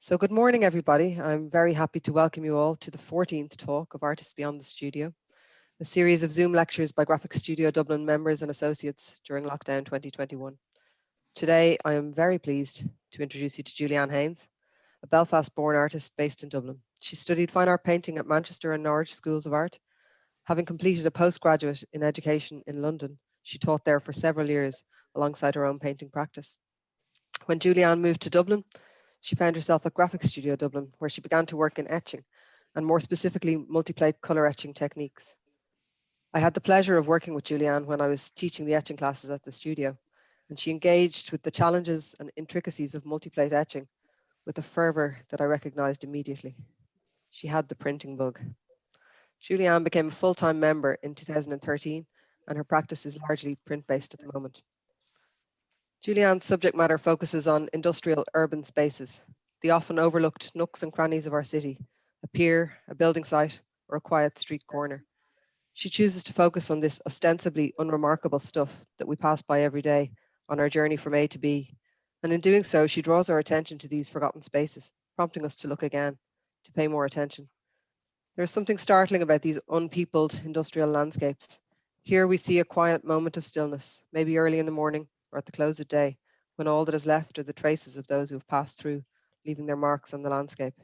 So good morning, everybody. I'm very happy to welcome you all to the 14th talk of Artists Beyond the Studio, a series of Zoom lectures by Graphic Studio Dublin members and associates during lockdown 2021. Today, I am very pleased to introduce you to Ann Haines, a Belfast-born artist based in Dublin. She studied fine art painting at Manchester and Norwich Schools of Art. Having completed a postgraduate in education in London, she taught there for several years alongside her own painting practice. When Julianne moved to Dublin, she found herself at Graphic Studio Dublin, where she began to work in etching, and more specifically, multiplate colour etching techniques. I had the pleasure of working with Julianne when I was teaching the etching classes at the studio, and she engaged with the challenges and intricacies of multiplate etching with a fervour that I recognised immediately. She had the printing bug. Julianne became a full-time member in 2013, and her practice is largely print-based at the moment. Julianne's subject matter focuses on industrial urban spaces, the often overlooked nooks and crannies of our city, a pier, a building site, or a quiet street corner. She chooses to focus on this ostensibly unremarkable stuff that we pass by every day on our journey from A to B. And in doing so, she draws our attention to these forgotten spaces, prompting us to look again, to pay more attention. There is something startling about these unpeopled industrial landscapes. Here we see a quiet moment of stillness, maybe early in the morning or at the close of day, when all that is left are the traces of those who have passed through, leaving their marks on the landscape.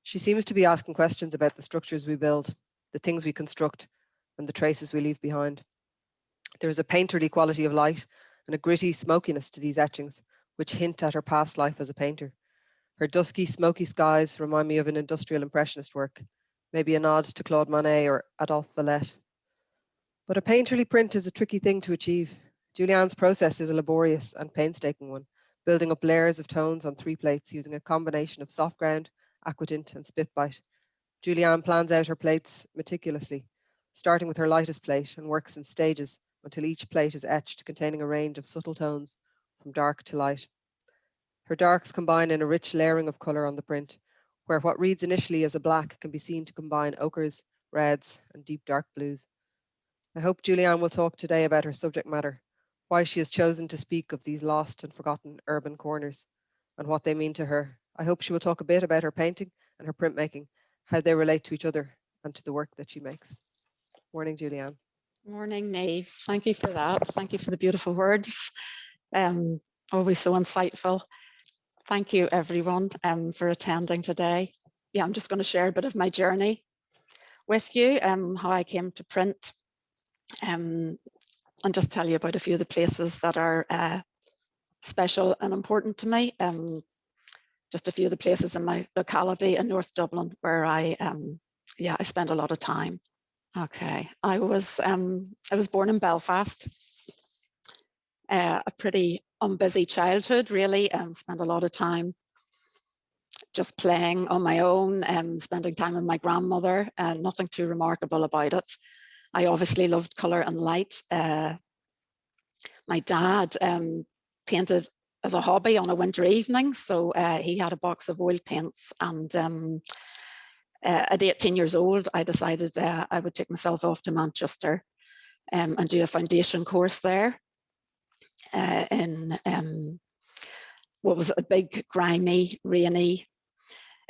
She seems to be asking questions about the structures we build, the things we construct, and the traces we leave behind. There is a painterly quality of light and a gritty smokiness to these etchings, which hint at her past life as a painter. Her dusky, smoky skies remind me of an industrial impressionist work, maybe a nod to Claude Monet or Adolphe Valette. But a painterly print is a tricky thing to achieve. Julianne's process is a laborious and painstaking one, building up layers of tones on 3 plates using a combination of soft ground, aquatint, and spitbite. Julianne plans out her plates meticulously, starting with her lightest plate, and works in stages until each plate is etched, containing a range of subtle tones from dark to light. Her darks combine in a rich layering of colour on the print, where what reads initially as a black can be seen to combine ochres, reds, and deep dark blues. I hope Julianne will talk today about her subject matter, why she has chosen to speak of these lost and forgotten urban corners, and what they mean to her. I hope she will talk a bit about her painting and her printmaking, how they relate to each other and to the work that she makes. Morning, Julianne. Morning, Nave. Thank you for that. Thank you for the beautiful words. Always so insightful. Thank you, everyone, for attending today. Yeah, I'm just going to share a bit of my journey with you, how I came to print, and just tell you about a few of the places that are special and important to me. Just a few of the places in my locality in North Dublin where I spend a lot of time. Okay, I was born in Belfast. A pretty unbusy childhood, really, and spent a lot of time just playing on my own and spending time with my grandmother, and nothing too remarkable about it. I obviously loved colour and light. My dad painted as a hobby on a winter evening, so he had a box of oil paints, and at 18 years old, I decided I would take myself off to Manchester and do a foundation course there in what was a big, grimy, rainy,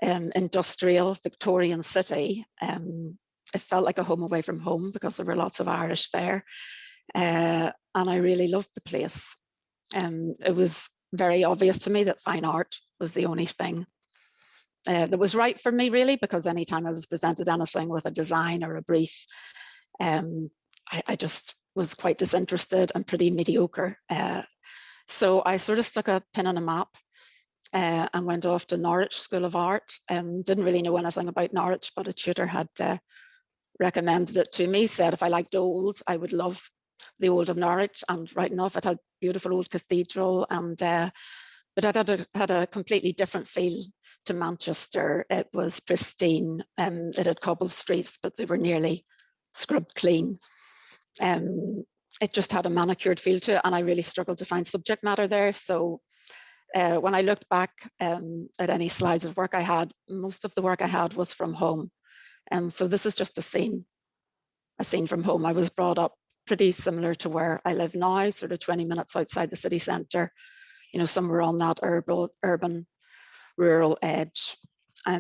industrial Victorian city. It felt like a home away from home because there were lots of Irish there. And I really loved the place. It was very obvious to me that fine art was the only thing that was right for me, really, because anytime I was presented anything with a design or a brief, I just was quite disinterested and pretty mediocre. So I sort of stuck a pin on a map and went off to Norwich School of Art. Didn't really know anything about Norwich, but a tutor had recommended it to me, said if I liked old, I would love the old of Norwich, and right enough, it had beautiful old cathedral, and but it had a completely different feel to Manchester. It was pristine, it had cobbled streets, but they were nearly scrubbed clean. It just had a manicured feel to it, and I really struggled to find subject matter there. So when I looked back at any slides of work I had, most of the work I had was from home. So this is just a scene from home. I was brought up pretty similar to where I live now, sort of 20 minutes outside the city centre, you know, somewhere on that urban rural edge. I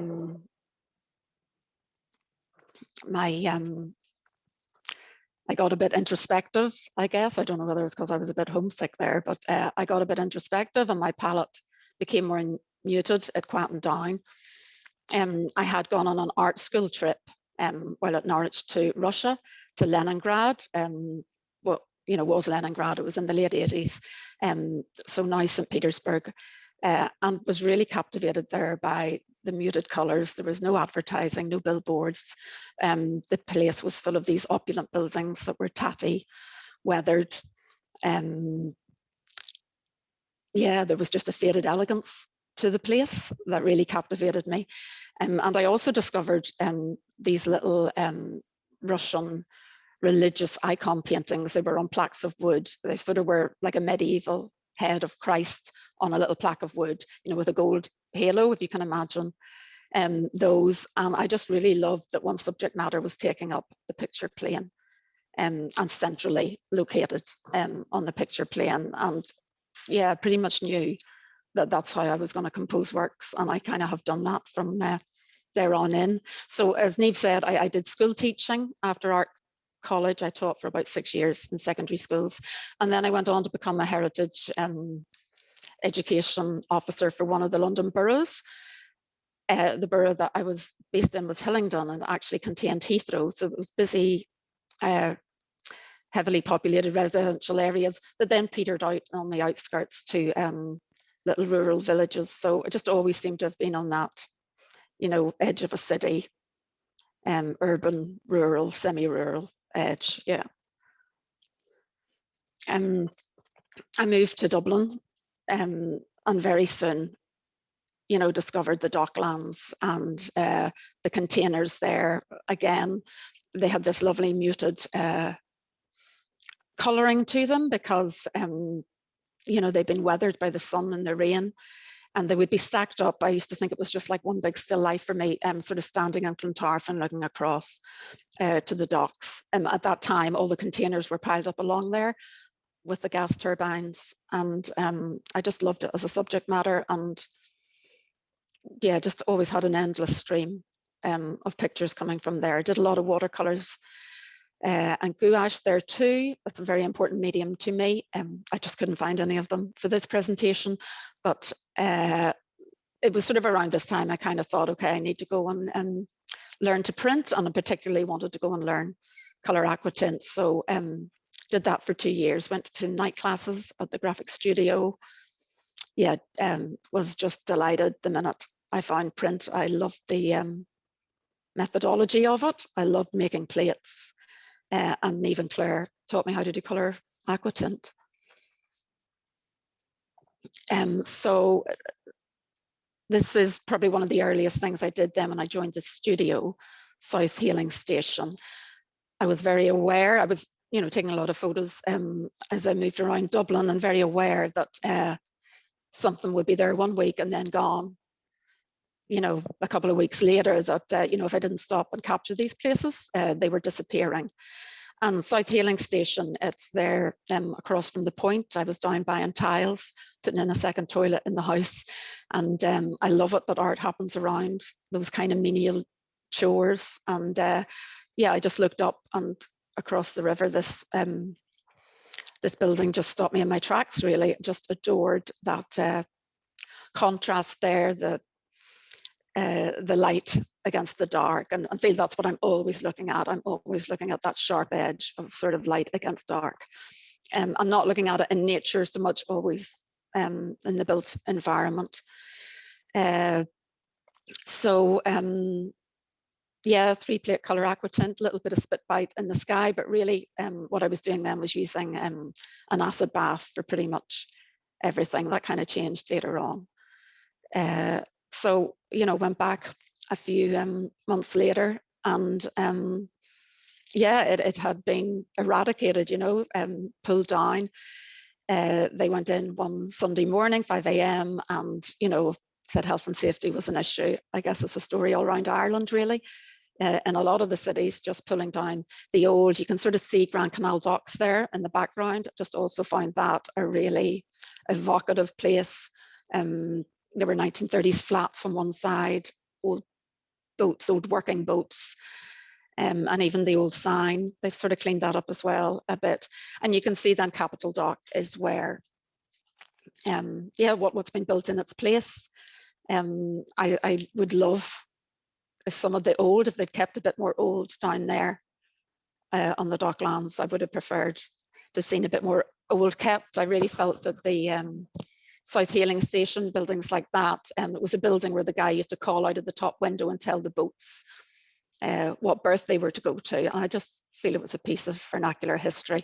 got a bit introspective, I guess. I don't know whether it's because I was a bit homesick there, but I got a bit introspective and my palette became more muted. It quietened down. I had gone on an art school trip while at Norwich to Russia, to Leningrad. Well, you know, was Leningrad, it was in the late 80s. So now St. Petersburg, and was really captivated there by the muted colours. There was no advertising, no billboards. The place was full of these opulent buildings that were tatty, weathered. Yeah, there was just a faded elegance to the place that really captivated me. And I also discovered these little Russian religious icon paintings. They were on plaques of wood. They sort of were like a medieval head of Christ on a little plaque of wood, you know, with a gold halo, if you can imagine those. And I just really loved that one subject matter was taking up the picture plane and centrally located on the picture plane. And yeah, pretty much knew that that's how I was going to compose works. And I kind of have done that from there on in. So as Niamh said, I did school teaching after art college. I taught for about 6 years in secondary schools. And then I went on to become a heritage education officer for one of the London boroughs. The borough that I was based in was Hillingdon, and actually contained Howth Road. So it was busy, heavily populated residential areas that then petered out on the outskirts to little rural villages. So I just always seemed to have been on that, you know, edge of a city, urban, rural, semi-rural edge, yeah. I moved to Dublin and very soon, you know, discovered the docklands and the containers there. Again, they had this lovely muted colouring to them because, you know, they've been weathered by the sun and the rain, and they would be stacked up. I used to think it was just like one big still life for me, sort of standing in Clontarf and looking across to the docks. At that time, all the containers were piled up along there with the gas turbines, and I just loved it as a subject matter. And yeah, just always had an endless stream of pictures coming from there. I did a lot of watercolors and gouache there too. That's a very important medium to me. I just couldn't find any of them for this presentation, but it was sort of around this time I kind of thought, okay, I need to go and learn to print, and I particularly wanted to go and learn color aquatints. So did that for 2 years, went to night classes at the graphic studio. Yeah, was just delighted the minute I found print. I loved the methodology of it. I loved making plates. And Niamh and Claire taught me how to do colour aquatint. So this is probably one of the earliest things I did then when I joined the studio, South Healing Station. I was very aware, I was, you know, taking a lot of photos as I moved around Dublin, and very aware that something would be there one week and then gone, you know, a couple of weeks later, that, you know, if I didn't stop and capture these places, they were disappearing. And South Healing Station, it's there across from the point. I was down buying tiles, putting in a second toilet in the house. And I love it that art happens around those kind of menial chores. And yeah, I just looked up, and across the river, this building just stopped me in my tracks, really. Just adored that contrast there, the light against the dark, and I feel that's what I'm always looking at. I'm always looking at that sharp edge of sort of light against dark. I'm not looking at it in nature so much, always in the built environment. So yeah, 3-plate colour aquatint, a little bit of spit bite in the sky, but really what I was doing then was using an acid bath for pretty much everything. That kind of changed later on. So, you know, went back a few months later, and yeah, it had been eradicated, you know, pulled down. They went in one Sunday morning, 5 a.m, and, you know, said health and safety was an issue. I guess it's a story all around Ireland, really. In a lot of the cities, just pulling down the old, you can sort of see Grand Canal docks there in the background. Just also found that a really evocative place. there were 1930s flats on one side, old boats, old working boats, and even the old sign. They've sort of cleaned that up as well a bit. And you can see then Capitol Dock is where, yeah, what's been built in its place. I would love if some of the old, if they'd kept a bit more old down there on the docklands. I would have preferred to have seen a bit more old kept. I really felt that the South Hailing Station, buildings like that, it was a building where the guy used to call out of the top window and tell the boats what berth they were to go to. And I just feel it was a piece of vernacular history.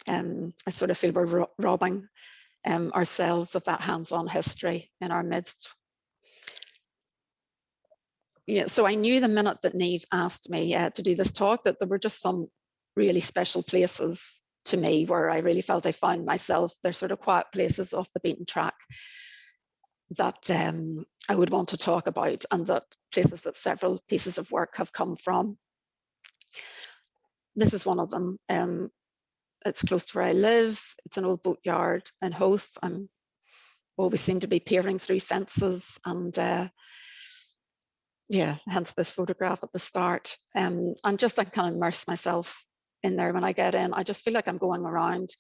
I sort of feel we're robbing ourselves of that hands-on history in our midst. Yeah, so I knew the minute that Niamh asked me to do this talk that there were just some really special places to me where I really felt I found myself. They're sort of quiet places off the beaten track that I would want to talk about, and that places that several pieces of work have come from. This is one of them. It's close to where I live. It's an old boatyard in Howth. I always seem to be peering through fences, and yeah, hence this photograph at the start. And just I kind of immerse myself in there when I get in. I just feel like I'm going around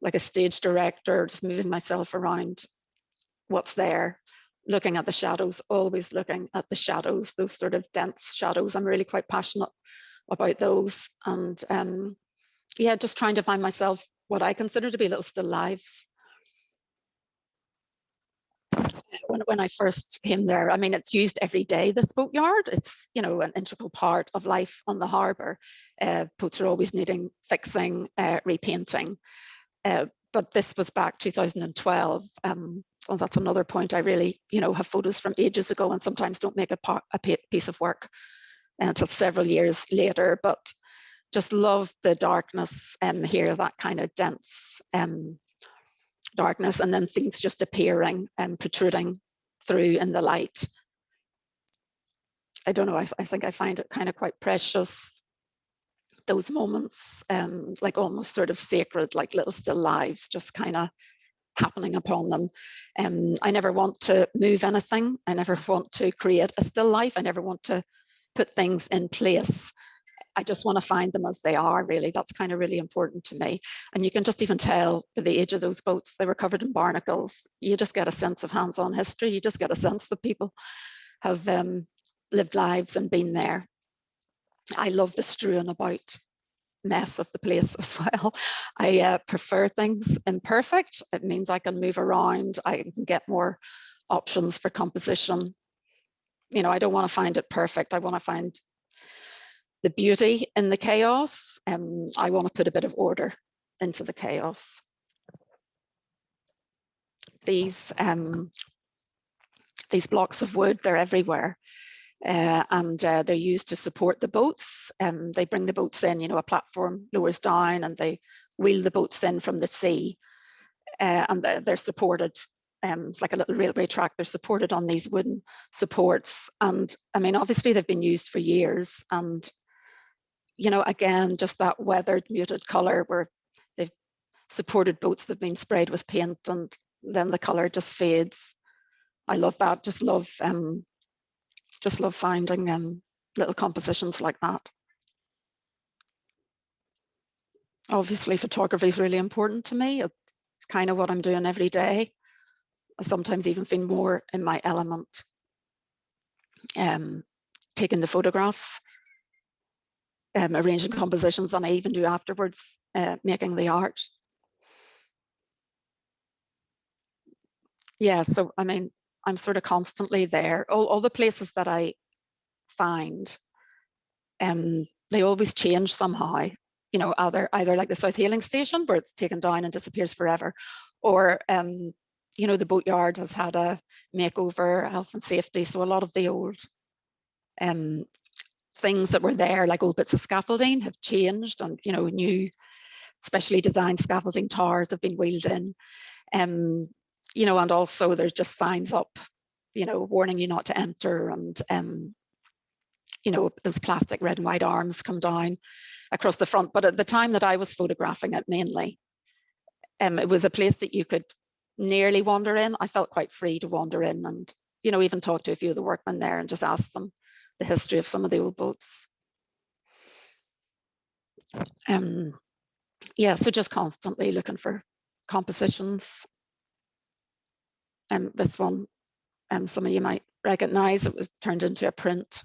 like a stage director, just moving myself around what's there, looking at the shadows, always looking at the shadows, those sort of dense shadows. I'm really quite passionate about those. And yeah, just trying to find myself what I consider to be little still lives. When I first came there, I mean, it's used every day, this boatyard. It's, you know, an integral part of life on the harbour. Boats are always needing fixing, repainting. But this was back 2012. Well, that's another point. I really, you know, have photos from ages ago and sometimes don't make a piece of work until several years later. But just love the darkness here, that kind of dense darkness, and then things just appearing and protruding through in the light. I don't know, I think I find it kind of quite precious, those moments, like almost sort of sacred, like little still lives just kind of happening upon them. I never want to move anything. I never want to create a still life. I never want to put things in place. I just want to find them as they are, really. That's kind of really important to me. And you can just even tell by the age of those boats, they were covered in barnacles. You just get a sense of hands-on history. You just get a sense that people have lived lives and been there. I love the strewn about mess of the place as well. I prefer things imperfect. It means I can move around. I can get more options for composition. You know, I don't want to find it perfect. I want to find the beauty in the chaos. I want to put a bit of order into the chaos. These blocks of wood, they're everywhere. And they're used to support the boats. They bring the boats in, you know, a platform lowers down and they wheel the boats in from the sea. And they're supported. It's like a little railway track. They're supported on these wooden supports. And I mean, obviously they've been used for years. And you know, again, just that weathered, muted color where they've supported boats that have been sprayed with paint and then the color just fades. I love that. Just love finding little compositions like that. Obviously, photography is really important to me. It's kind of what I'm doing every day. I sometimes even feel more in my element. Taking the photographs, arranging compositions than I even do afterwards, making the art. Yeah, so I mean, I'm sort of constantly there. All the places that I find, they always change somehow. You know, either like the South Hailing Station where it's taken down and disappears forever, or you know, the boatyard has had a makeover, health and safety. So a lot of the old things that were there, like old bits of scaffolding, have changed, and you know, new specially designed scaffolding towers have been wheeled in. You know, and also there's just signs up, you know, warning you not to enter, and you know, those plastic red and white arms come down across the front. But at the time that I was photographing it mainly, it was a place that you could nearly wander in. I felt quite free to wander in and, you know, even talk to a few of the workmen there and just ask them the history of some of the old boats. Yeah, so just constantly looking for compositions. This one, some of you might recognize, it was turned into a print.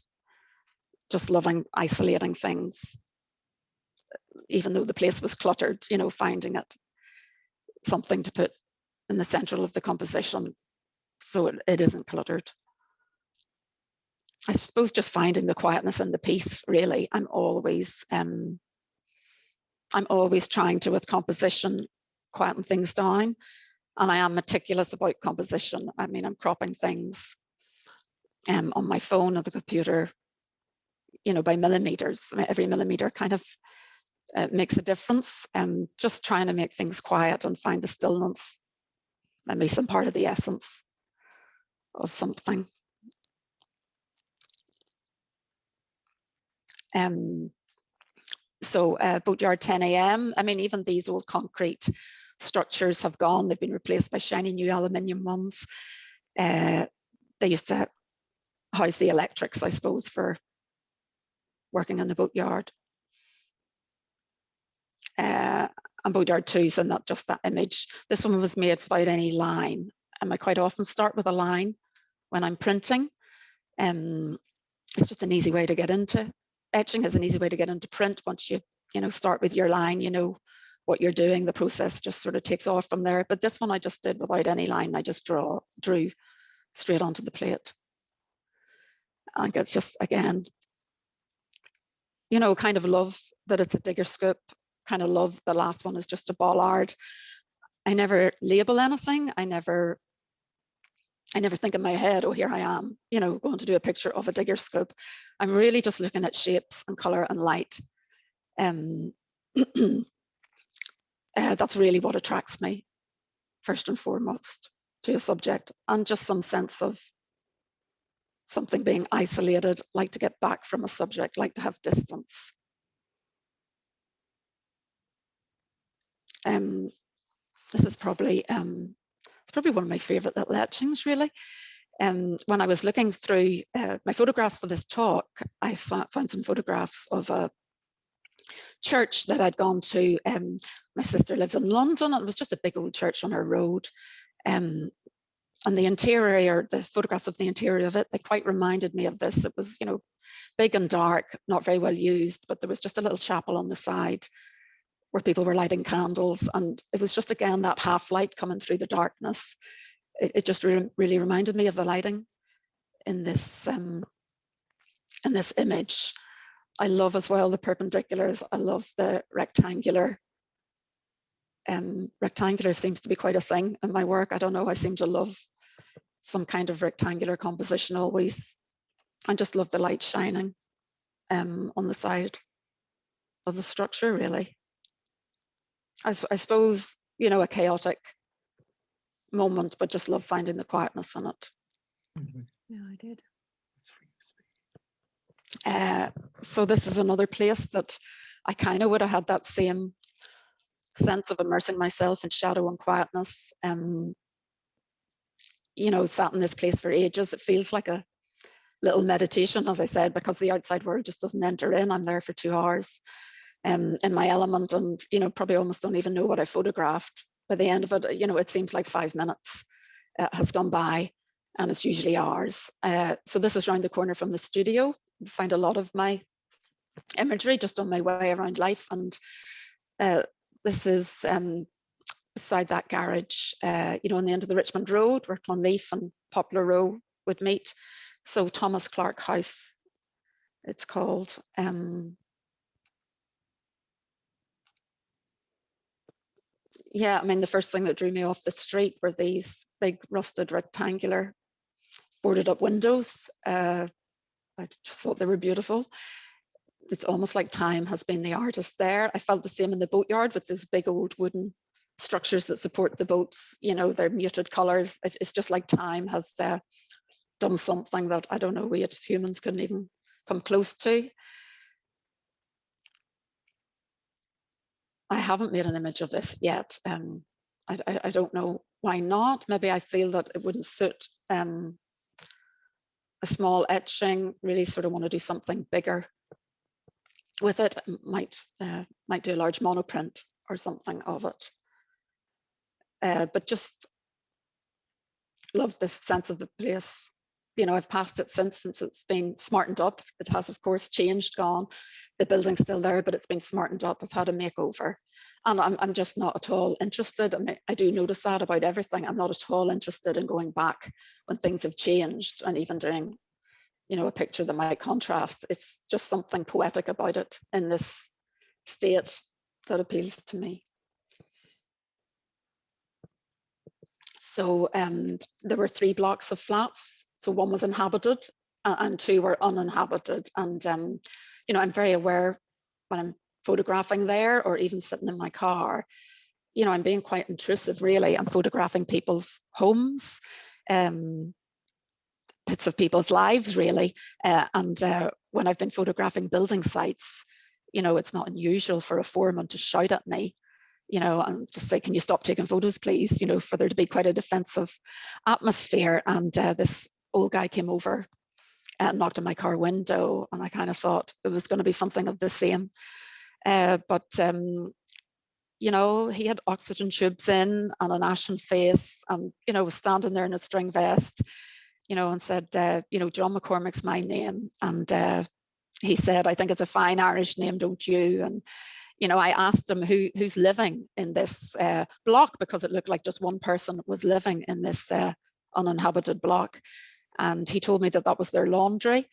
Just loving isolating things, even though the place was cluttered, you know, finding it something to put in the central of the composition so it isn't cluttered. I suppose just finding the quietness in the piece, really. I'm always trying to, with composition, quieten things down. And I am meticulous about composition. I mean, I'm cropping things on my phone or the computer, you know, by millimeters. I mean, every millimeter kind of makes a difference. Just trying to make things quiet and find the stillness, maybe some part of the essence of something. So Boatyard 10 a.m. I mean, even these old concrete structures have gone. They've been replaced by shiny new aluminium ones. They used to house the electrics, I suppose, for working in the boatyard. And Boatyard 2, so not just that image. This one was made without any line. I quite often start with a line when I'm printing. It's just an easy way to get into. Etching is an easy way to get into print. Once you start with your line, you know what you're doing. The process just sort of takes off from there. But this one I just did without any line. I just drew straight onto the plate. I think it's just, again, you know, kind of love that it's a digger scoop. Kind of love the last one is just a bollard. I never label anything. I never think in my head, oh, here I am, you know, going to do a picture of a digger scoop. I'm really just looking at shapes and color and light. That's really what attracts me, first and foremost, to a subject, and just some sense of something being isolated, like to get back from a subject, like to have distance. This is probably it's probably one of my favorite little etchings, really. When I was looking through my photographs for this talk, I found some photographs of a church that I'd gone to. My sister lives in London, and it was just a big old church on her road. And the interior, the photographs of the interior of it, they quite reminded me of this. It was, you know, big and dark, not very well used, but there was just a little chapel on the side where people were lighting candles. And it was just, again, that half light coming through the darkness. It just really reminded me of the lighting in this image. I love as well the perpendiculars. I love the rectangular. Rectangular seems to be quite a thing in my work. I don't know, I seem to love some kind of rectangular composition always. I just love the light shining on the side of the structure, really. I suppose, you know, a chaotic moment, but just love finding the quietness in it. Yeah, I did. So this is another place that I kind of would have had that same sense of immersing myself in shadow and quietness. You know, sat in this place for ages. It feels like a little meditation, as I said, because the outside world just doesn't enter in. I'm there for 2 hours in my element, and, you know, probably almost don't even know what I photographed. By the end of it, you know, it seems like 5 minutes has gone by, and it's usually hours. So this is around the corner from the studio. You find a lot of my imagery just on my way around life, and this is beside that garage, you know, on the end of the Richmond Road, where Clongriffin and Poplar Row would meet. So Thomas Clark House, it's called. Yeah, I mean, the first thing that drew me off the street were these big rusted rectangular boarded up windows. I just thought they were beautiful. It's almost like time has been the artist there. I felt the same in the Boatyard with those big old wooden structures that support the boats. You know, they're muted colors. It's just like time has done something that, I don't know, we as humans couldn't even come close to. I haven't made an image of this yet. I don't know why not? Maybe I feel that it wouldn't suit a small etching, really sort of want to do something bigger with it. Might do a large monoprint or something of it. But just love the sense of the place. You know, I've passed it since it's been smartened up. It has, of course, changed, gone. The building's still there, but it's been smartened up. It's had a makeover. And I'm just not at all interested. I mean, I do notice that about everything. I'm not at all interested in going back when things have changed and even doing, you know, a picture that might contrast. It's just something poetic about it in this state that appeals to me. So there were 3 blocks of flats. So one was inhabited and 2 were uninhabited. And, you know, I'm very aware when I'm photographing there or even sitting in my car, you know, I'm being quite intrusive, really. I'm photographing people's homes, bits of people's lives, really. And when I've been photographing building sites, you know, it's not unusual for a foreman to shout at me, you know, and just say, can you stop taking photos, please? You know, for there to be quite a defensive atmosphere. And this old guy came over and knocked on my car window, and I kind of thought it was going to be something of the same. But you know, he had oxygen tubes in and an ashen face, and, you know, was standing there in a string vest, you know, and said, you know, John McCormick's my name. And he said, I think it's a fine Irish name, don't you? And, you know, I asked him who's living in this block, because it looked like just one person was living in this uninhabited block. And he told me that that was their laundry.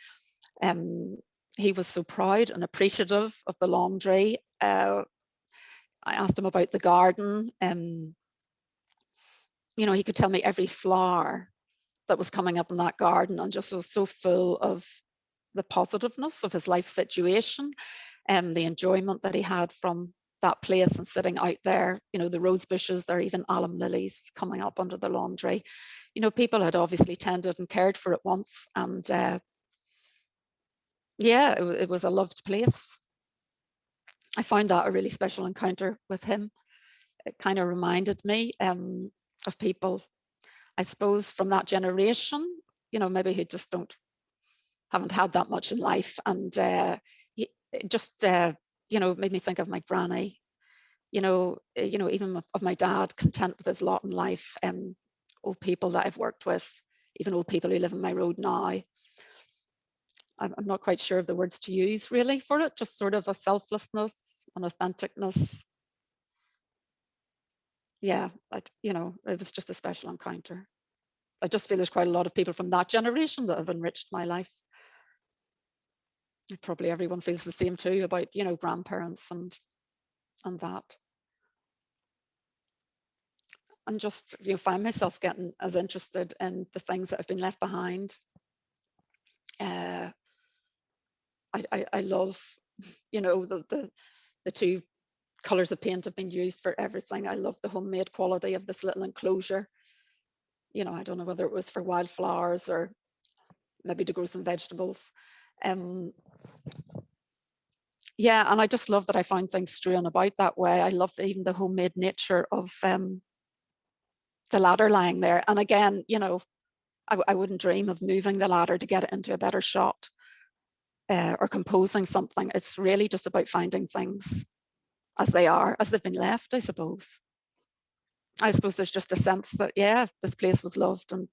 He was so proud and appreciative of the laundry. I asked him about the garden. You know, he could tell me every flower that was coming up in that garden, and just was so full of the positiveness of his life situation and the enjoyment that he had from that place and sitting out there. You know, the rose bushes, there are even alum lilies coming up under the laundry. You know, people had obviously tended and cared for it once, and yeah, it was a loved place. I found that a really special encounter with him. It kind of reminded me of people, I suppose, from that generation, you know, maybe who just haven't had that much in life. And it just, you know, made me think of my granny, you know, even of my dad, content with his lot in life, old people that I've worked with, even old people who live in my road now. I'm not quite sure of the words to use really for it, just sort of a selflessness, an authenticness. Yeah, you know, it was just a special encounter. I just feel there's quite a lot of people from that generation that have enriched my life. Probably everyone feels the same too about, you know, grandparents and that. And just, you know, find myself getting as interested in the things that have been left behind. I love, you know, the 2 colors of paint have been used for everything. I love the homemade quality of this little enclosure. You know, I don't know whether it was for wildflowers or maybe to grow some vegetables. Yeah, and I just love that I found things strewn about that way. I love even the homemade nature of the ladder lying there. And again, you know, I wouldn't dream of moving the ladder to get it into a better shot or composing something. It's really just about finding things as they are, as they've been left, I suppose. I suppose there's just a sense that, yeah, this place was loved and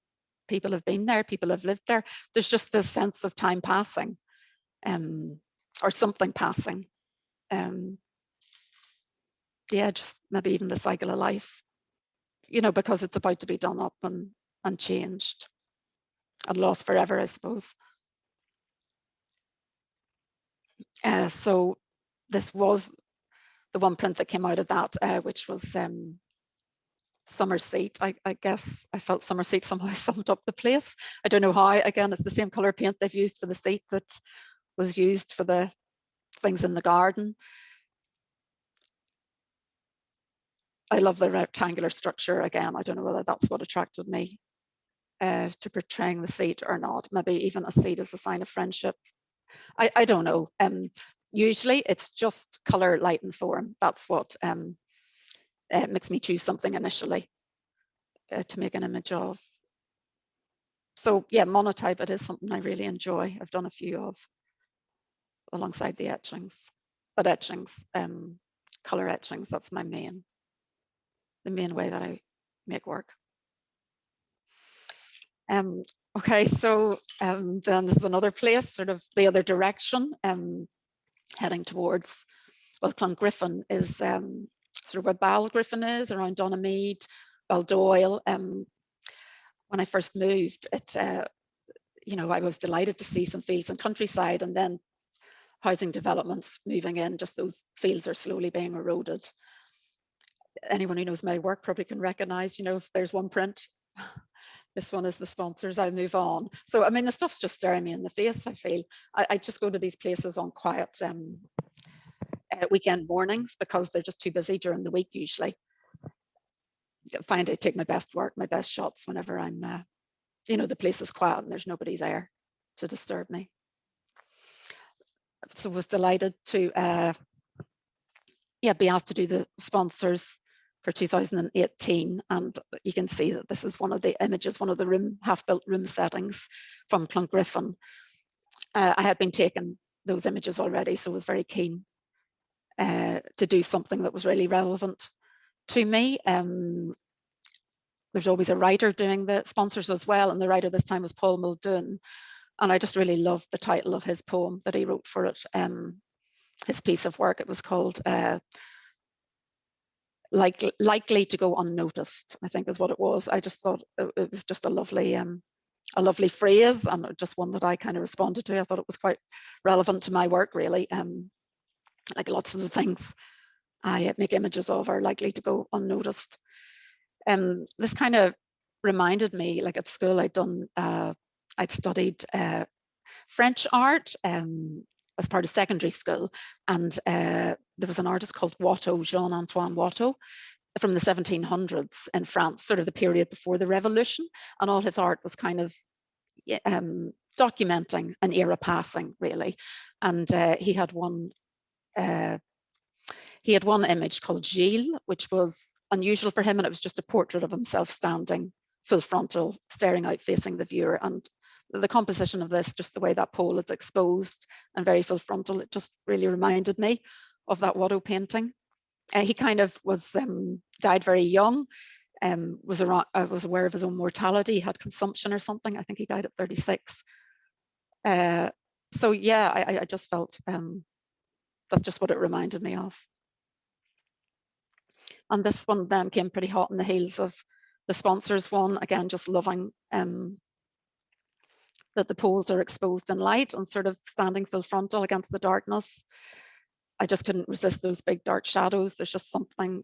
people have been there, people have lived there. There's just this sense of time passing or something passing. Yeah, just maybe even the cycle of life, you know, because it's about to be done up and changed and lost forever, I suppose. So this was the one print that came out of that, which was Summer Seat. I guess I felt Summer Seat somehow summed up the place. I don't know how. Again, it's the same color paint they've used for the seat that was used for the things in the garden. I love the rectangular structure. Again, I don't know whether that's what attracted me to portraying the seat or not. Maybe even a seat as a sign of friendship. I don't know. Usually it's just color, light and form. That's what makes me choose something initially. to make an image of. So yeah, monotype, it is something I really enjoy. I've done a few of alongside the etchings, but etchings, color etchings, that's the main way that I make work. Okay, so then there's another place, sort of the other direction, heading towards, well, Clongriffin is sort of where Balgriffin is, around Donamead, Baldoyle. When I first moved, you know, I was delighted to see some fields and countryside, and then housing developments moving in, just those fields are slowly being eroded. Anyone who knows my work probably can recognize, you know, if there's one print, this one is the sponsors, I move on. So, I mean, the stuff's just staring me in the face, I feel. I just go to these places on quiet weekend mornings because they're just too busy during the week usually. I find I take my best work, my best shots whenever I'm, you know, the place is quiet and there's nobody there to disturb me. So was delighted to be asked to do the sponsors for 2018, and you can see that this is one of the images, one of the half-built room settings from Clongriffin. I had been taking those images already, so was very keen to do something that was really relevant to me. There's always a writer doing the sponsors as well, and the writer this time was Paul Muldoon, and I just really loved the title of his poem that he wrote for it, his piece of work. It was called Likely to Go Unnoticed, I think is what it was. I just thought it was just a lovely phrase, and just one that I kind of responded to. I thought it was quite relevant to my work, really. Like lots of the things I make images of are likely to go unnoticed. This kind of reminded me, like at school, I'd studied French art as part of secondary school, and there was an artist called Watteau, Jean-Antoine Watteau, from the 1700s in France, sort of the period before the revolution, and all his art was kind of documenting an era passing, really. And he had one image called Gilles, which was unusual for him, and it was just a portrait of himself standing full frontal, staring out facing the viewer. And the composition of this, just the way that pole is exposed and very full frontal, it just really reminded me of that Watteau painting. He kind of was died very young, was aware of his own mortality, he had consumption or something. I think he died at 36. So yeah, I just felt that's just what it reminded me of. And this one then came pretty hot in the heels of the sponsors one. Again, just loving that the poles are exposed in light and sort of standing full frontal against the darkness. I just couldn't resist those big dark shadows. There's just something,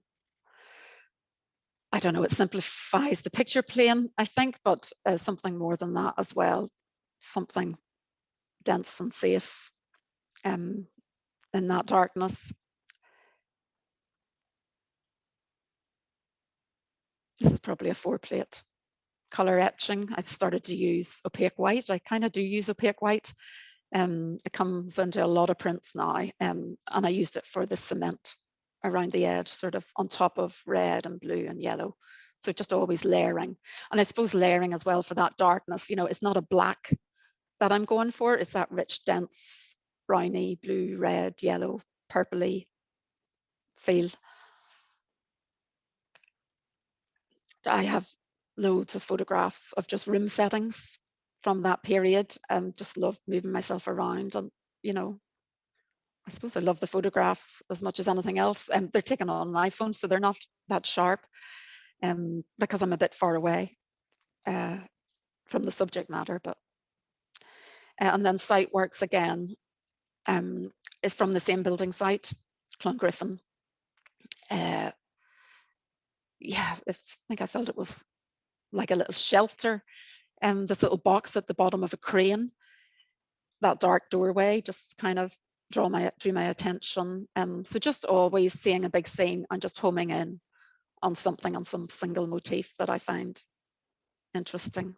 I don't know, it simplifies the picture plane, I think, but something more than that as well. Something dense and safe in that darkness. This is probably a 4-plate color etching. I've started to use opaque white. I kind of do use opaque white. It comes into a lot of prints now, and I used it for the cement around the edge, sort of on top of red and blue and yellow. So just always layering. And I suppose layering as well for that darkness, you know, it's not a black that I'm going for, it's that rich, dense, browny, blue, red, yellow, purpley feel. I have loads of photographs of just room settings from that period, and just love moving myself around. And, you know, I suppose I love the photographs as much as anything else. And they're taken on an iPhone, so they're not that sharp, because I'm a bit far away from the subject matter. But and then site works again is from the same building site, Clongriffin. Yeah, I think I felt it was like a little shelter, this little box at the bottom of a crane. That dark doorway just kind of drew my attention. So just always seeing a big scene and just homing in on something, on some single motif that I find interesting.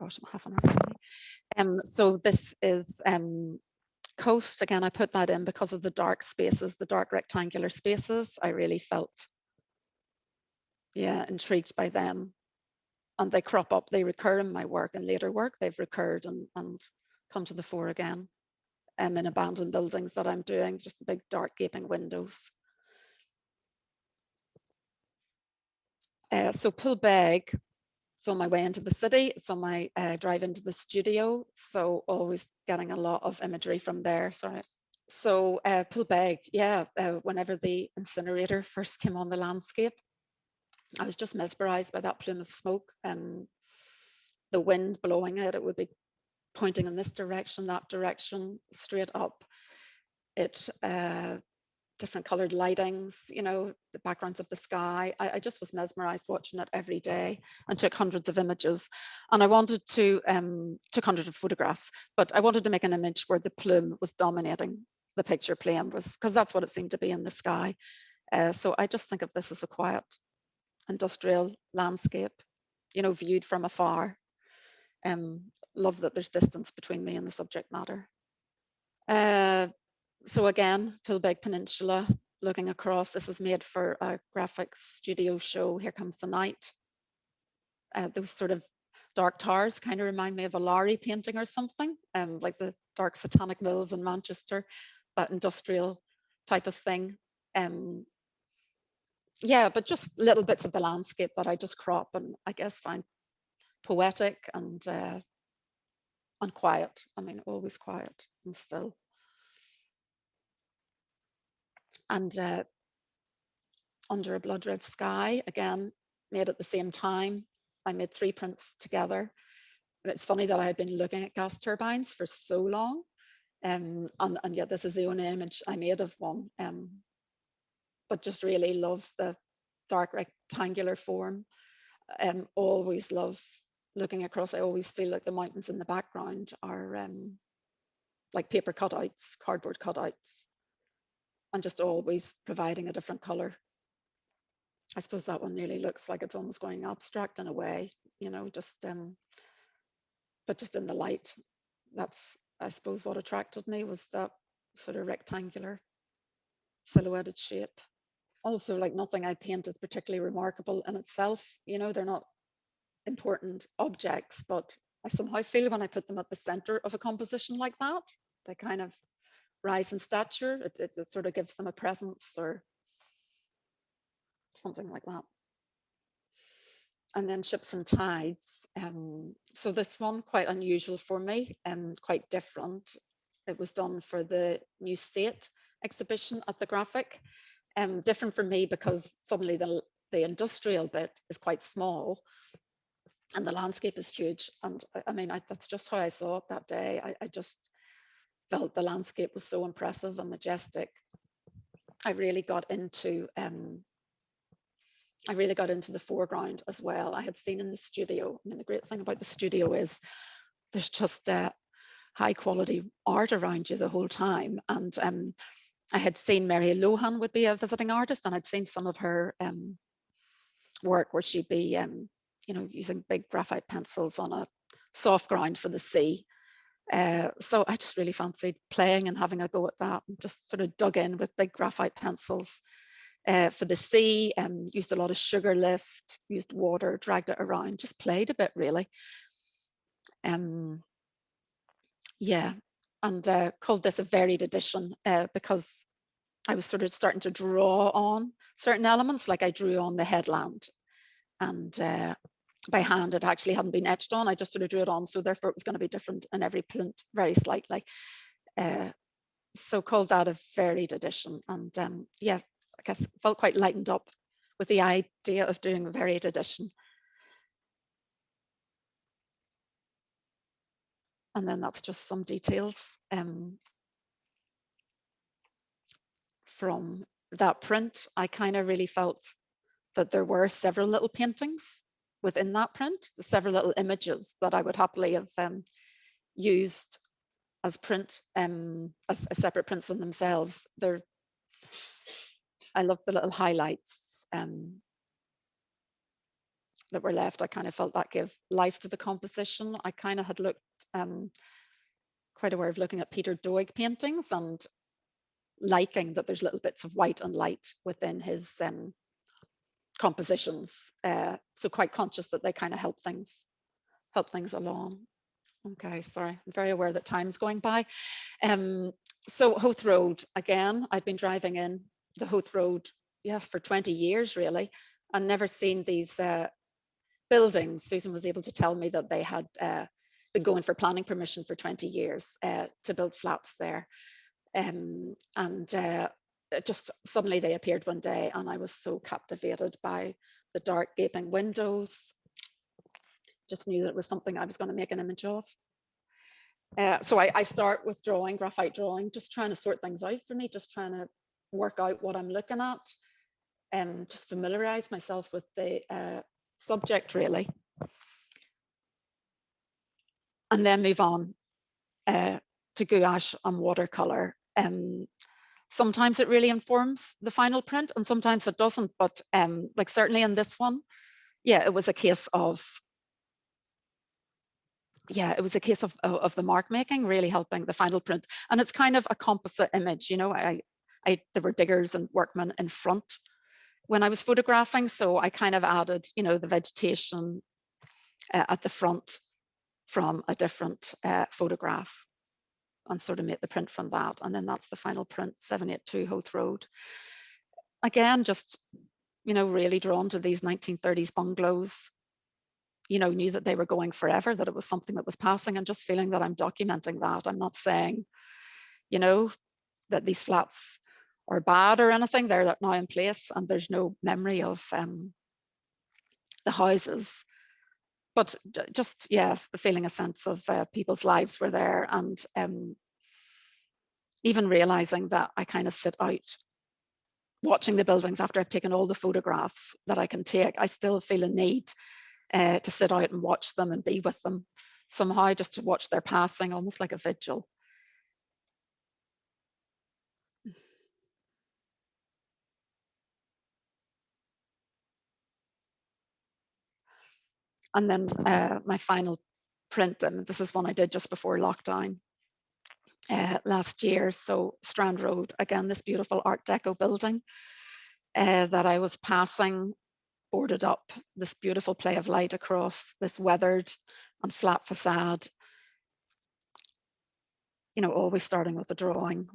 Gosh, I'm half an hour. So this is Coast, again, I put that in because of the dark spaces, the dark rectangular spaces. I really felt, yeah, intrigued by them. And they crop up, they recur in my work and later work. They've recurred and come to the fore again. In abandoned buildings that I'm doing, just the big dark gaping windows. So Poolbeg, it's on my way into the city. It's on my drive into the studio. So always getting a lot of imagery from there, sorry. So Poolbeg, yeah, whenever the incinerator first came on the landscape, I was just mesmerized by that plume of smoke and the wind blowing it. It would be pointing in this direction, that direction, straight up. It, different colored lightings, you know, the backgrounds of the sky. I just was mesmerized watching it every day and took hundreds of images. And I wanted to, took hundreds of photographs, but I wanted to make an image where the plume was dominating the picture plane, because that's what it seemed to be in the sky. So I just think of this as a quiet industrial landscape, you know, viewed from afar. Love that there's distance between me and the subject matter. So again, Poolbeg Peninsula, looking across. This was made for a graphics studio show, Here Comes the Night. Those sort of dark towers kind of remind me of a Lowry painting or something, like the dark satanic mills in Manchester, that industrial type of thing. Yeah, but just little bits of the landscape that I just crop and I guess find poetic and quiet. I mean, always quiet and still. And Under a Blood Red Sky, again, made at the same time. I made 3 prints together. It's funny that I had been looking at gas turbines for so long, and yet this is the only image I made of one, but just really love the dark rectangular form. Always love looking across. I always feel like the mountains in the background are like paper cutouts, cardboard cutouts, and just always providing a different color. I suppose that one nearly looks like it's almost going abstract in a way, you know, just but just in the light. That's, I suppose, what attracted me, was that sort of rectangular silhouetted shape. Also, like, nothing I paint is particularly remarkable in itself, you know, they're not important objects, but I somehow feel when I put them at the center of a composition like that, they kind of rise in stature. It sort of gives them a presence or something like that. And then Ships and Tides. So this one, quite unusual for me, quite different. It was done for the New State exhibition at the Graphic. Different for me because suddenly the industrial bit is quite small and the landscape is huge. And I mean, that's just how I saw it that day. I just felt the landscape was so impressive and majestic. I really got into the foreground as well. I had seen in the studio, I mean, the great thing about the studio is there's just high quality art around you the whole time. And I had seen Mary Lohan would be a visiting artist, and I'd seen some of her work where she'd be, you know, using big graphite pencils on a soft ground for the sea. So I just really fancied playing and having a go at that, and just sort of dug in with big graphite pencils. For the sea, used a lot of sugar lift, used water, dragged it around, just played a bit really. Yeah, and called this a varied edition because I was sort of starting to draw on certain elements, like I drew on the headland, and by hand it actually hadn't been etched on. I just sort of drew it on, so therefore it was going to be different in every print very slightly. So called that a varied edition, and yeah, I guess felt quite lightened up with the idea of doing a varied edition. And then that's just some details from that print. I kind of really felt that there were several little paintings within that print, several little images that I would happily have used as print, as separate prints in themselves. I love the little highlights that were left. I kind of felt that gave life to the composition. I kind of had looked quite aware of looking at Peter Doig paintings and liking that there's little bits of white and light within his compositions. So quite conscious that they kind of help things along. Okay, sorry, I'm very aware that time's going by. So Howth Road, again, I've been driving in the Howth Road, yeah, for 20 years really, and never seen these buildings. Susan was able to tell me that they had been going for planning permission for 20 years to build flats there. Just suddenly they appeared one day and I was so captivated by the dark gaping windows. Just knew that it was something I was going to make an image of. So I start with drawing, graphite drawing, just trying to sort things out for me, just trying to work out what I'm looking at and just familiarize myself with the subject really. And then move on to gouache and watercolor. Sometimes it really informs the final print and sometimes it doesn't, but like certainly in this one, yeah, it was a case of the mark making really helping the final print. And it's kind of a composite image, you know. There were diggers and workmen in front when I was photographing, so I kind of added, you know, the vegetation at the front from a different photograph and sort of made the print from that. And then that's the final print, 782 Howth Road. Again, just, you know, really drawn to these 1930s bungalows. You know, knew that they were going forever, that it was something that was passing, and just feeling that I'm documenting that. I'm not saying, you know, that these flats are bad or anything. They're now in place and there's no memory of the houses. But just, yeah, feeling a sense of people's lives were there, and even realizing that I kind of sit out watching the buildings after I've taken all the photographs that I can take. I still feel a need to sit out and watch them and be with them somehow, just to watch their passing, almost like a vigil. And then my final print, and this is one I did just before lockdown last year. So Strand Road, again, this beautiful Art Deco building that I was passing, boarded up, this beautiful play of light across this weathered and flat facade. You know, always starting with a drawing.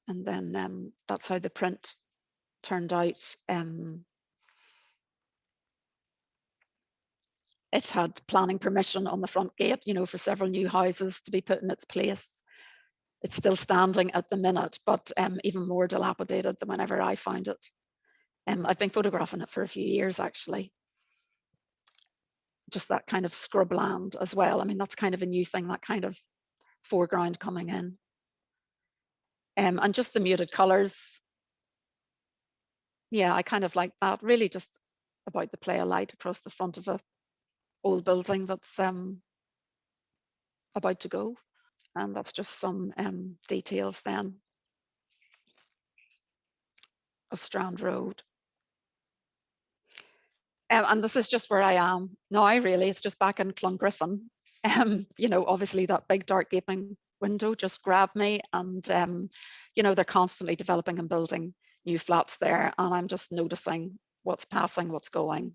And then that's how the print turned out. It had planning permission on the front gate, you know, for several new houses to be put in its place. It's still standing at the minute, but even more dilapidated than whenever I found it. I've been photographing it for a few years, actually. Just that kind of scrubland as well. I mean, that's kind of a new thing, that kind of foreground coming in. And just the muted colors. Yeah, I kind of like that. Really just about the play of light across the front of a old building that's about to go. And that's just some details then of Strand Road. And this is just where I am now, really. It's just back in Clongriffin. You know, obviously that big dark gaping window just grabbed me, and you know, they're constantly developing and building new flats there, and I'm just noticing what's passing, what's going.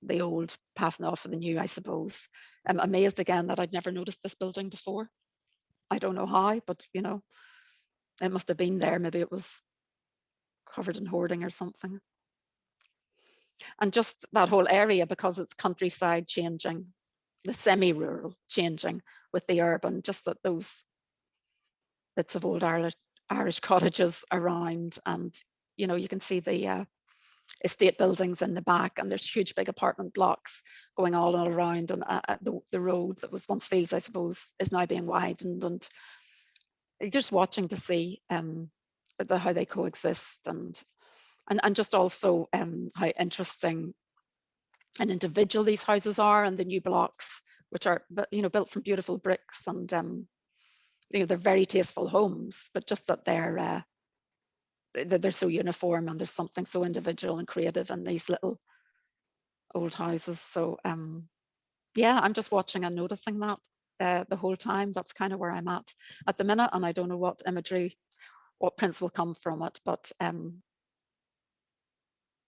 The old passing off for the new, I suppose. I'm amazed again that I'd never noticed this building before. I don't know how, but you know, it must have been there. Maybe it was covered in hoarding or something. And just that whole area, because it's countryside changing, the semi-rural changing with the urban, just that those bits of old Irish cottages around, and you know, you can see the estate buildings in the back, and there's huge big apartment blocks going all around, and the road that was once fields, I suppose, is now being widened, and you're just watching to see how they coexist, and just also how interesting and individual these houses are, and the new blocks, which are, you know, built from beautiful bricks, and you know, they're very tasteful homes, but just that they're so uniform, and there's something so individual and creative in these little old houses. So yeah, I'm just watching and noticing that the whole time. That's kind of where I'm at the minute, and I don't know what imagery, what prints will come from it, but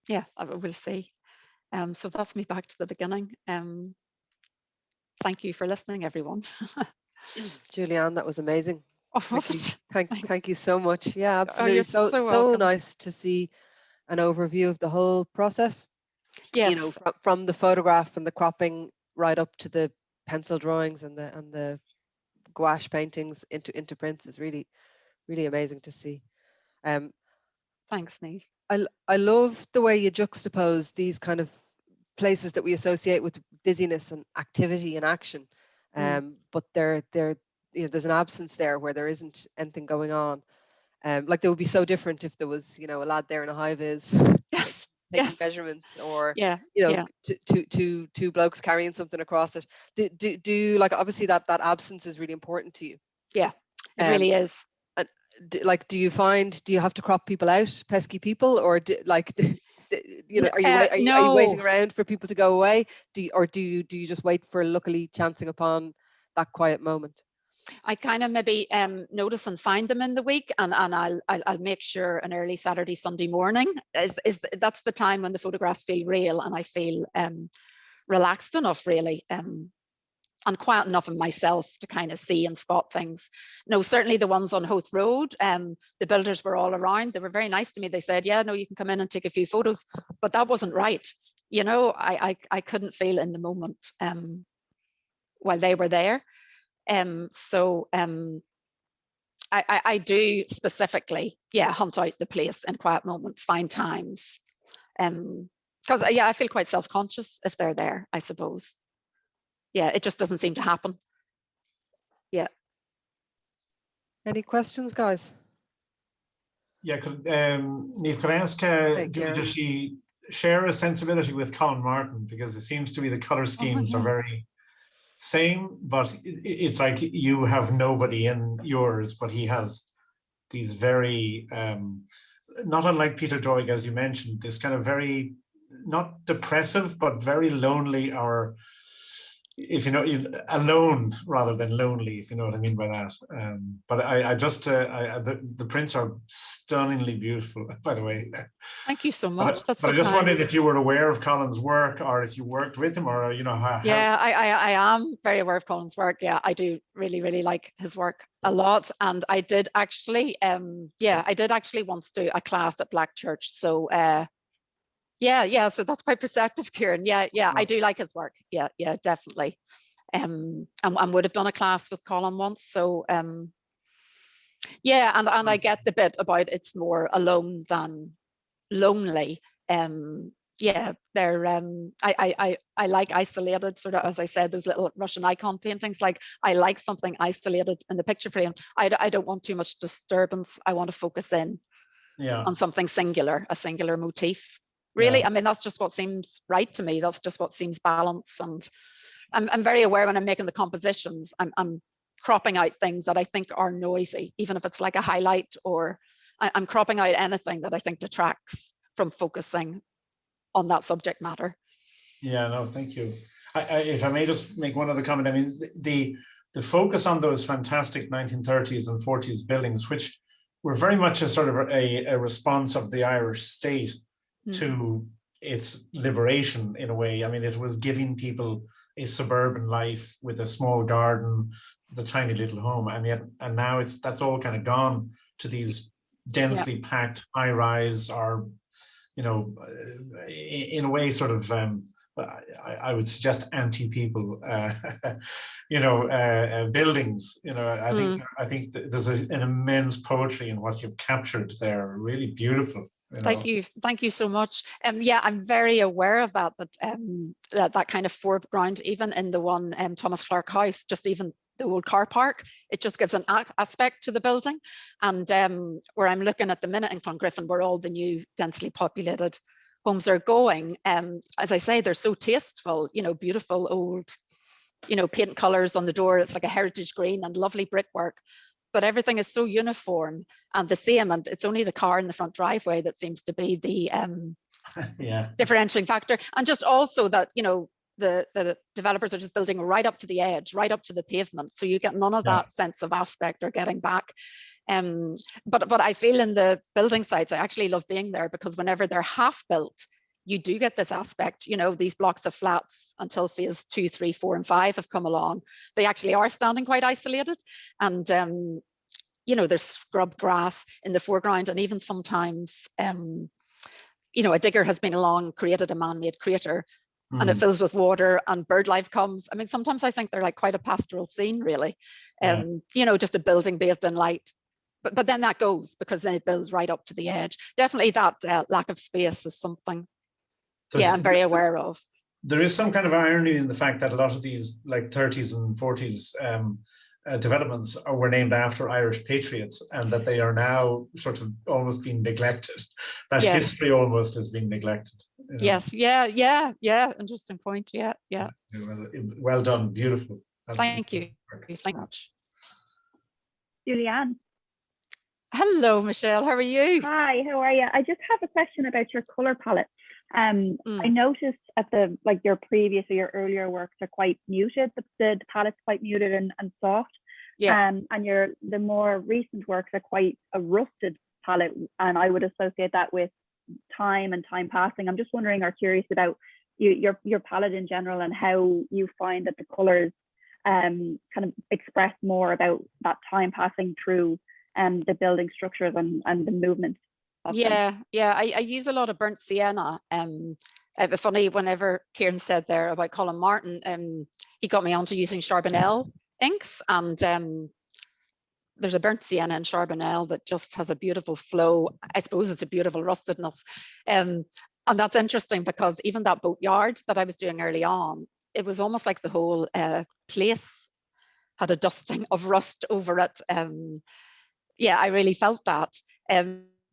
yeah, we'll see. So that's me back to the beginning. Thank you for listening, everyone. Julianne, that was amazing. Oh, was Really, it? thank you so much. Yeah, Oh, absolutely. you're So so welcome. nice to see an overview of the whole process. Yes. You know, from the photograph and the cropping right up to the pencil drawings and the gouache paintings into prints is really amazing to see. Thanks, Niamh. I love the way you juxtapose these kind of places that we associate with busyness and activity and action, but they're you know, there's an absence there where there isn't anything going on. Like they would be so different if there was, you know, a lad there in a high vis Yes. taking Yes. measurements, or Yeah. you know, Yeah. two blokes carrying something across it. Do like, obviously that absence is really important to you. Yeah. It really is. And do you have to crop people out, pesky people, or you know, are you waiting No. around for people to go away? Do you just wait for luckily chancing upon that quiet moment? I kind of maybe notice and find them in the week, and I'll make sure an early Saturday, Sunday morning is that's the time when the photographs feel real and I feel relaxed enough, really, and quiet enough in myself to kind of see and spot things. No, certainly the ones on Howth Road, the builders were all around. They were very nice to me. They said, yeah, no, you can come in and take a few photos, but that wasn't right. You know, I couldn't feel in the moment while they were there. I do specifically, yeah, hunt out the place in quiet moments, find times. Because yeah, I feel quite self-conscious if they're there, I suppose. Yeah, it just doesn't seem to happen. Yeah. Any questions, guys? Yeah, Niamh, could I ask, does she share a sensibility with Colin Martin? Because it seems to be the colour schemes are very same, but it's like you have nobody in yours, but he has these very, not unlike Peter Doig, as you mentioned, this kind of very, not depressive, but very lonely, or if you know, alone rather than lonely, if you know what I mean by that. But I just, the prints are stunningly beautiful, by the way. Thank you so much. That's so I just kind. wondered if you were aware of Colin's work, or if you worked with him, or you know how. Yeah, I am very aware of Colin's work. Yeah, I do really like his work a lot, and I did actually, once do a class at Black Church. So yeah, so that's quite perceptive, Kieran. Yeah, I do like his work. Yeah, definitely. And would have done a class with Colin once. So yeah, and I get the bit about it's more alone than lonely. Yeah, they're I like isolated, sort of, as I said, those little Russian icon paintings. Like, I like something isolated in the picture frame. I don't want too much disturbance. I want to focus in on something singular, a singular motif. Really, I mean, that's just what seems right to me. That's just what seems balanced. And I'm very aware when I'm making the compositions, I'm cropping out things that I think are noisy, even if it's like a highlight, or I'm cropping out anything that I think detracts from focusing on that subject matter. Yeah, no, thank you. If I may just make one other comment, I mean, the focus on those fantastic 1930s and 40s buildings, which were very much a sort of a response of the Irish state to its liberation, in a way. I mean, it was giving people a suburban life with a small garden, with a tiny little home, and now that's all kind of gone to these densely packed high rise, or you know, in a way, sort of, I would suggest anti-people, you know, buildings. You know, I think there's an immense poetry in what you've captured there. Really beautiful. You know? Thank you so much. Yeah, I'm very aware of that. That kind of foreground, even in the one Thomas Clark House, just even the old car park, it just gives an aspect to the building. And where I'm looking at the minute in Clongriffin, where all the new densely populated homes are going, as I say, they're so tasteful, you know, beautiful old, you know, paint colors on the door. It's like a heritage green and lovely brickwork, but everything is so uniform and the same. And it's only the car in the front driveway that seems to be the differentiating factor. And just also that, you know, the developers are just building right up to the edge, right up to the pavement. So you get none of that sense of aspect or getting back. But I feel in the building sites, I actually love being there, because whenever they're half built, you do get this aspect, you know, these blocks of flats until phase 2, 3, 4, and 5 have come along. They actually are standing quite isolated. And, you know, there's scrub grass in the foreground, and even sometimes, you know, a digger has been along, created a man-made crater, and it fills with water and bird life comes. I mean, sometimes I think they're like quite a pastoral scene, really. You know, just a building bathed in light. But then that goes, because then it builds right up to the edge. Definitely that lack of space is something, I'm very aware of. There is some kind of irony in the fact that a lot of these like 30s and 40s developments were named after Irish patriots, and that they are now sort of almost being neglected. That history almost has been neglected. You know? Yes, yeah. Interesting point. Yeah. Well done, beautiful. Thank you. Thank you much. Julianne. Hello, Michelle. How are you? Hi, how are you? I just have a question about your color palette. I noticed at your previous or your earlier works are quite muted. The palette's quite muted and soft. Yeah. And the more recent works are quite a rusted palette, and I would associate that with time and time passing. I'm just wondering or curious about your palette in general, and how you find that the colors kind of express more about that time passing through the building structures and the movement. Yeah. I use a lot of burnt sienna. It's funny, whenever Kieran said there about Colin Martin, he got me onto using Charbonnel inks, and there's a burnt sienna in Charbonnel that just has a beautiful flow. I suppose it's a beautiful rustedness. And that's interesting, because even that Boatyard that I was doing early on, it was almost like the whole place had a dusting of rust over it. I really felt that.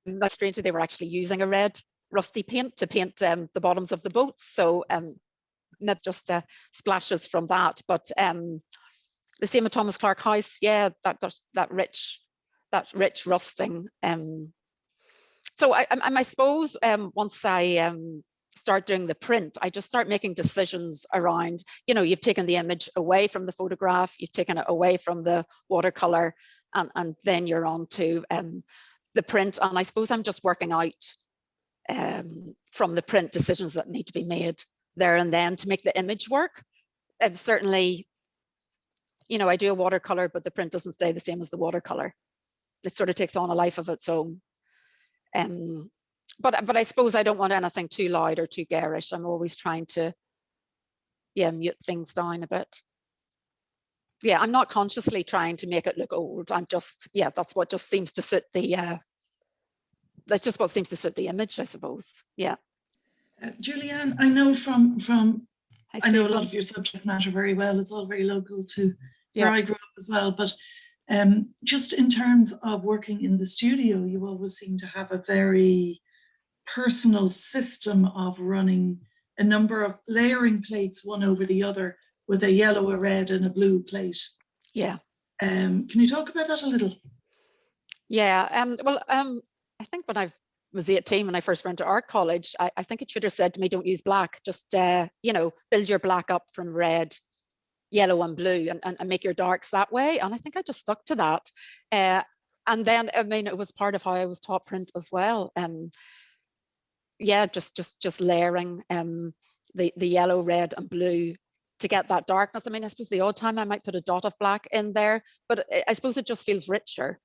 Like, strangely, they were actually using a red rusty paint to paint the bottoms of the boats. So not just splashes from that, but the same with Thomas Clark House. Yeah, that rich rusting. So I suppose once I start doing the print, I just start making decisions around, you know, you've taken the image away from the photograph, you've taken it away from the watercolor, and then you're on to the print. And I suppose I'm just working out from the print decisions that need to be made there and then to make the image work. Certainly, you know, I do a watercolor, but the print doesn't stay the same as the watercolor. It sort of takes on a life of its own. But I suppose I don't want anything too loud or too garish. I'm always trying to, mute things down a bit. Yeah, I'm not consciously trying to make it look old. I'm just, that's what just seems to suit the, that's just what seems to suit the image, I suppose. Yeah. Julianne, I know I know a lot of your subject matter very well. It's all very local to where I grew up as well. But just in terms of working in the studio, you always seem to have a very personal system of running a number of layering plates one over the other, with a yellow, a red, and a blue plate. Yeah. Can you talk about that a little? Yeah. I think when I was 18, when I first went to art college, I think it should have said to me, don't use black, just, build your black up from red, yellow, and blue, and make your darks that way. And I think I just stuck to that. And then, I mean, it was part of how I was taught print as well. Just layering the yellow, red, and blue to get that darkness. I mean, I suppose the odd time I might put a dot of black in there, but I suppose it just feels richer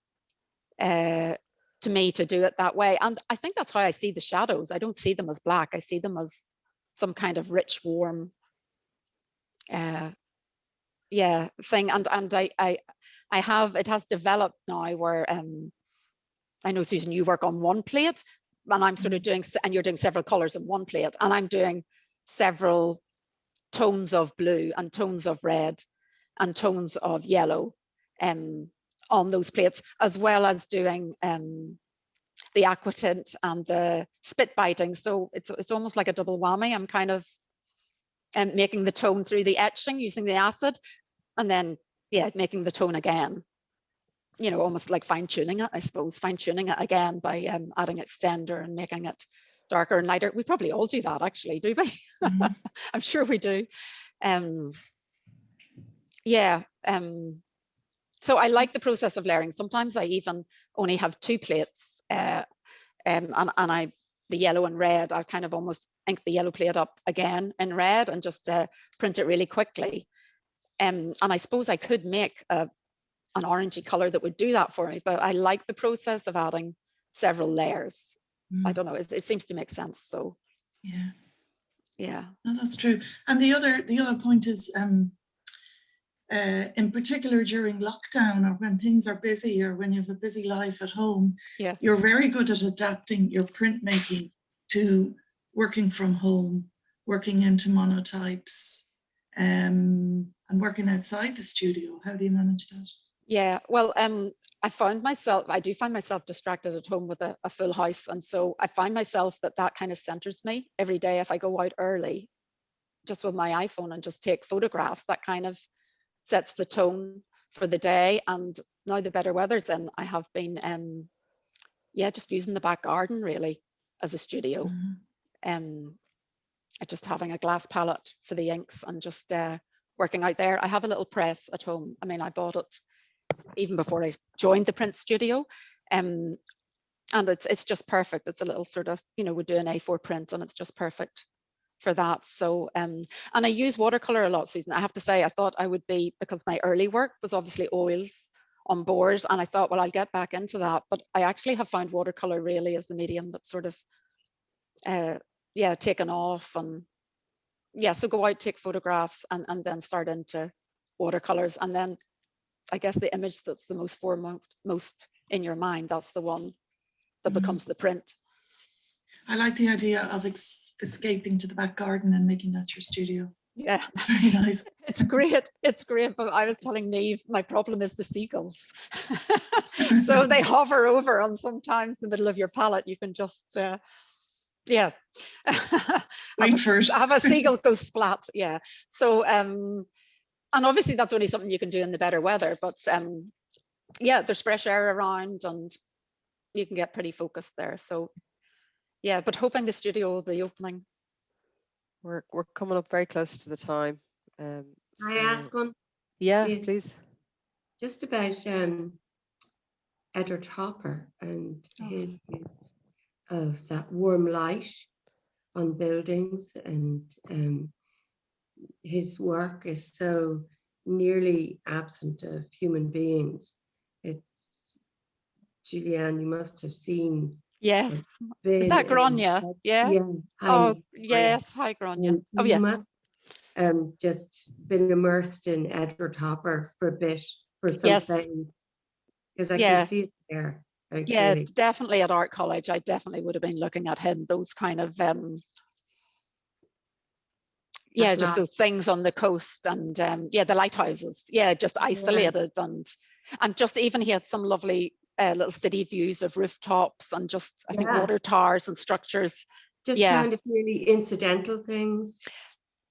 to me to do it that way. And I think that's how I see the shadows. I don't see them as black. I see them as some kind of rich, warm thing. And it has developed now where I know, Susan, you work on one plate, and I'm sort of doing, and you're doing several colors in one plate, and I'm doing several tones of blue and tones of red and tones of yellow on those plates, as well as doing the aquatint and the spit biting. So it's almost like a double whammy. I'm kind of making the tone through the etching using the acid, and then making the tone again, almost like fine-tuning it, I suppose, fine-tuning it again by adding extender and making it darker and lighter. We probably all do that actually, do we? Mhm. I'm sure we do. Yeah. So I like the process of layering. Sometimes I even only have 2 plates, and the yellow and red, I'll kind of almost ink the yellow plate up again in red and just print it really quickly. And I suppose I could make an orangey color that would do that for me, but I like the process of adding several layers. I don't know, it seems to make sense. So yeah, no, that's true. And the other point is, in particular during lockdown, or when things are busy, or when you have a busy life at home, you're very good at adapting your printmaking to working from home, working into monotypes, and working outside the studio. How do you manage that? Yeah, well, I do find myself distracted at home with a full house. And so I find myself that kind of centers me every day. If I go out early, just with my iPhone and just take photographs, that kind of sets the tone for the day. And now the better weather's in, I have been, just using the back garden really as a studio. Just having a glass palette for the inks and just working out there. I have a little press at home. I mean, I bought it even before I joined the print studio. And it's just perfect. It's a little sort of, we do an A4 print and it's just perfect for that. So, and I use watercolor a lot, Susan. I have to say, I thought I would be, because my early work was obviously oils on board, and I thought, well, I'll get back into that. But I actually have found watercolor really as the medium that's sort of, taken off. And so go out, take photographs, and then start into watercolors. And then I guess the image that's the most foremost in your mind, that's the one that becomes the print. I like the idea of escaping to the back garden and making that your studio. Yeah, it's very nice. It's great. It's great. But I was telling Niamh, my problem is the seagulls. So they hover over, and sometimes in the middle of your palette, you can just, wait for it. Have a seagull go splat. Yeah. So, and obviously that's only something you can do in the better weather. But there's fresh air around, and you can get pretty focused there. So. Yeah, but hoping the studio will be opening. We're coming up very close to the time. Can I ask one? Yeah, please. Just about Edward Hopper and his use of that warm light on buildings, and his work is so nearly absent of human beings. It's, Julianne, you must have seen. Yes. Is that Grania? Yeah. Yes. Hi, Grania. Oh, yeah. You must just been immersed in Edward Hopper for a bit, for something, because I could see it there. Clearly. Definitely at art college, I definitely would have been looking at him. Those kind of just those things on the coast, and the lighthouses. Yeah, just isolated, and just even he had some lovely little city views of rooftops and just I think water towers and structures. Just kind of really incidental things.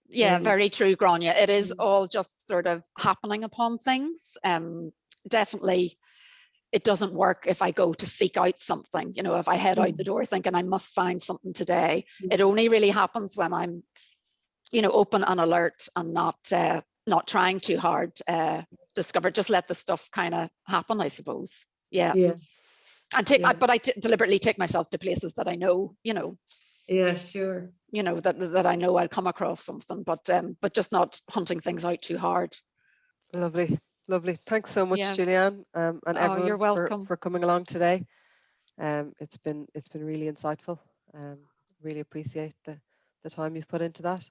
Yeah, very true, Grania. It is all just sort of happening upon things. Definitely, it doesn't work if I go to seek out something. If I head out the door thinking I must find something today, it only really happens when I'm, open and alert and not trying too hard. Discover, just let the stuff kind of happen, I suppose. Yeah. And but I deliberately take myself to places that I know, Yeah, sure. That I know I'll come across something, but just not hunting things out too hard. Lovely. Thanks so much, Julianne, and everyone, you're welcome. for coming along today. It's been really insightful. Really appreciate the time you've put into that.